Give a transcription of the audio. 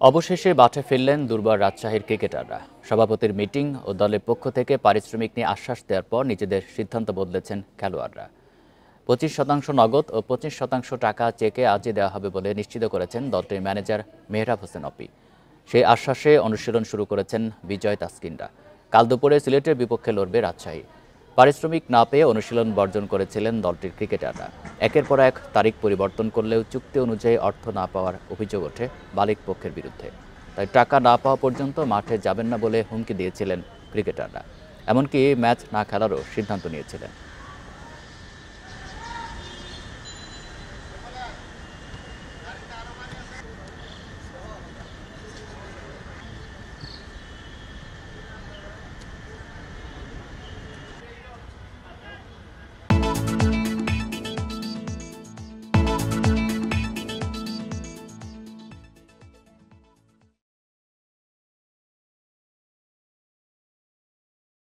অবশেষে মাঠে ফিরলেন দুর্বার রাজশাহীর ক্রিকেটাররা। সভাপতির মিটিং ও দলের পক্ষ থেকে পারিশ্রমিক নিয়ে আশ্বাস দেওয়ার পর নিজেদের সিদ্ধান্ত বদলেছেন খেলোয়াড়রা। 25% নগদ ও 25% টাকা চেকে আজই দেওয়া হবে বলে নিশ্চিত করেছেন দলটির ম্যানেজার মেহরাব হোসেন অপি। সেই আশ্বাসে অনুশীলন শুরু করেছেন বিজয় তাসকিনরা। কাল দুপুরে সিলেটের বিপক্ষে লড়বে রাজশাহী। পারিশ্রমিক না পেয়ে অনুশীলন বর্জন করেছিলেন দলটির ক্রিকেটাররা। একের পর এক তারিখ পরিবর্তন করলেও চুক্তি অনুযায়ী অর্থ না পাওয়ার অভিযোগ ওঠে মালিক পক্ষের বিরুদ্ধে। তাই টাকা না পাওয়া পর্যন্ত মাঠে যাবেন না বলে হুমকি দিয়েছিলেন ক্রিকেটাররা। এমনকি ম্যাচ না খেলারও সিদ্ধান্ত নিয়েছিলেন।